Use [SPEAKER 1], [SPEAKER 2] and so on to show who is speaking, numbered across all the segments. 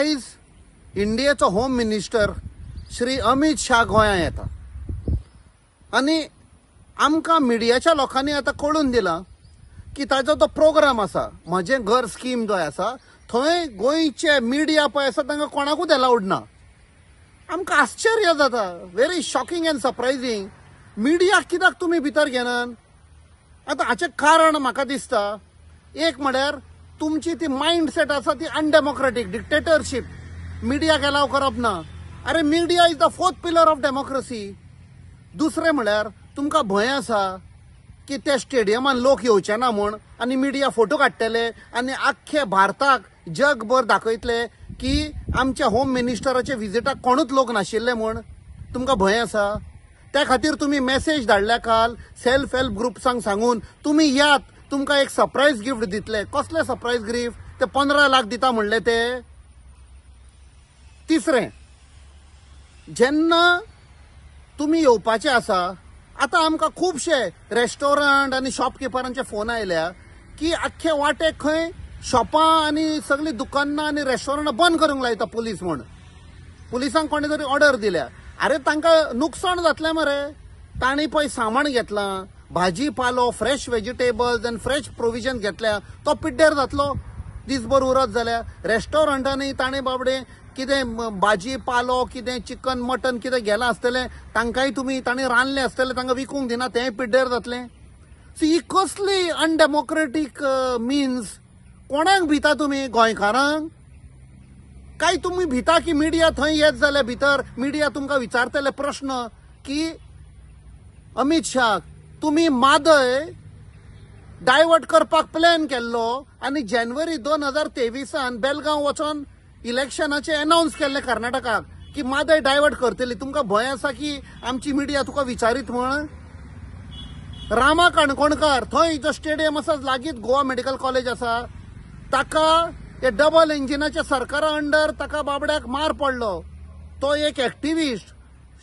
[SPEAKER 1] आयज इंडियेचो home minister Shri Amit Shah गोंयांत येता आनी आमकां मिडियाच्या लोकांनी आतां कळून दिला की ताजो तो प्रोग्राम आसा म्हजें घर स्कीम जो आसा थंय गोंयचे मिडिया पळय आसा तांकां कोणाकूच अलाउड ना। आमकां आश्चर्य जाता, व्हेरी शॉकिंग एंड सरप्रायझींग। मिडिया कित्याक तुमी भितर घेनात? आतां हाचें कारण म्हाका दिसता एक म्हळ्यार तुमची ती मायंडसेट आसा ती अनडेमोक्रेटीक डिक्टेटरशीप। मिडियाक अलाव करप ना। अरे media is the fourth pillar of democracy. दुसरें म्हळ्यार तुमकां भंय आसा की ते स्टेडियमान लोक येवचे ना म्हूण आनी मिडिया फोटो काडटले आनी आख्खे भारताक जगभर दाखयतले की आमच्या होम मिनिस्टराचे विजिटाक कोणूच लोक नाशिल्ले म्हूण। तुमकां भंय आसा? त्या खातीर तुम्ही मेसेज धाडल्या काल सेल्फ हेल्प ग्रुप्सांक सांगून तुम्ही यात, तुमकां एक सरप्राईज गिफ्ट दितले। कसले सरप्राईज गिफ्ट? ते 15 लाख दिता म्हणले ते। तिसरें, जेन्ना तुम्ही येवपाचे आसा, आता आमकां खूबशे रेस्टॉरंट आनी शॉपकिपरांचे फोन आयल्या की आख्खे वाटेक खंय शॉपां आनी सगळी दुकानां आनी रेस्टॉरंट बंद करूंक लायता पुलीस म्हूण। पुलिसांक कोणे तरी ऑर्डर दिल्या। अरे तांकां नुकसाण जातलें मरे। तांणी पळय सामान घेतलां, भाजी पालो, फ्रेश व्हेजिटेबल्स आनी फ्रेश प्रोविजन घेतल्या, तो पिड्डेर जातलो दिसभर उरत जाल्यार। रेस्टॉरंटांनी ताणें बाबडे कितें भाजी पालो, कितें चिकन मटन कितें गेलां आसतलें, तांकांय तुमी तांणी रांदलें आसतलें, तांकां विकूंक दिना, तेंय पिड्डेर जातलें। सो ही कसली अनडेमोक्रेटीक मिन्स? कोणाक भिता तुमी? गोंयकारांक? काय तुम्ही भिता की मिडिया थंय येत जाल्यार भितर मिडिया तुमकां विचारतले प्रश्न की अमित शाह तुम्ही मादय डायवर्ट करपाक प्लॅन केल्लो आनी जानेवारी 2023 बेलगांव वचोन इलेक्शनाचे अनाउन्स केल्ले कर्नाटकाक की मादय डायवर्ट करतली। तुमकां भंय आसा की आमची मिडिया तुका विचारीत म्हण? रामा काणकोणकार थंय जो स्टेडियम आसा लागींच गोवा मेडिकल कॉलेज आसा, ताका ते डबल इंजिनाच्या सरकारा अंडर ताका बाबड्याक मार पडलो। तो एक एक्टिविस्ट,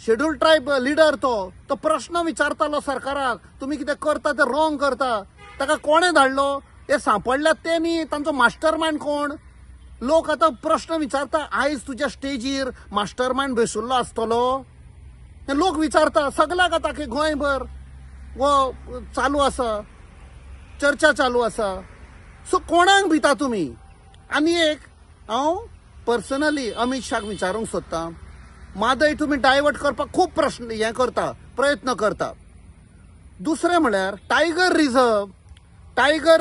[SPEAKER 1] शेड्यूल ट्रायब लिडर, तो प्रश्न विचारतालो सरकाराक, तुम्ही कितें करता ते रॉंग करता। ताका कोणे धाडलो? ते सांपडल्यात ते न्ही, तांचो मास्टरमाइंड कोण? लोक आता प्रश्न विचारता, आयज तुज्या स्टेजीर मास्टरमाइंड बशिल्लो आसतलो? लोक विचारता, सगळ्याक आता की गोंयभर वो चालू आसा, चर्चा चालू आसा। सो कोणाक भिता तुमी? आनी एक हांव पर्सनली अमित शाहक विचारूंक सोदतां, मादय तुम्ही डायवर्ट करपाक खूब प्रयत्न करता। दुसरें म्हळ्यार टायगर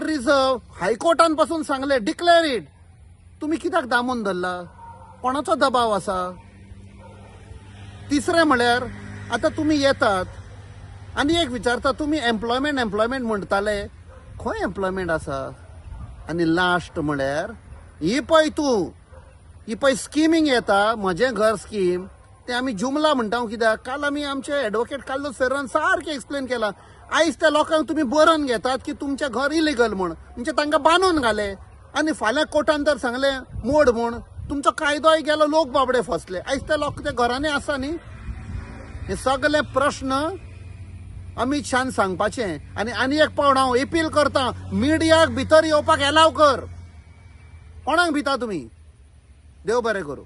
[SPEAKER 1] रिझर्व हायकोर्टान पासून सांगले डिक्लेअर इट, तुम्ही कित्याक दामून धरला? कोणाचो दबाव आसा? तिसरें म्हळ्यार आता तुम्ही येतात आनी एक विचारता, तुम्ही एम्प्लॉयमेंट म्हणटाले, खंय एम्प्लॉयमेंट आसा? आनी लास्ट म्हळ्यार ही पळय स्किमींग येता, म्हजें घर स्कीम, ते आमी जुमला म्हणटा कित्याक? काल आमी आमचे एडवोकेट कार्लोस फेर्रान सारकें एक्सप्लेन केला। आयज त्या लोकांक तुम्ही बरोवन घेतात की तुमचें घर इलिगल म्हूण, म्हणजे तांकां बांदून घाले आनी फाल्यां कोर्टान तर सांगलें मोड म्हूण, तुमचो कायदोय गेलो, लोक बाबडे फसले। आयज ते लोक ते घरांनी आसा न्ही? हे सगळे प्रश्न अमित शाहान सांगपाचें। आनी एक पावण हांव अपील करतां, मिडियाक भितर येवपाक अलाव कर। कोणाक भिता तुमी? देव बरें करूं।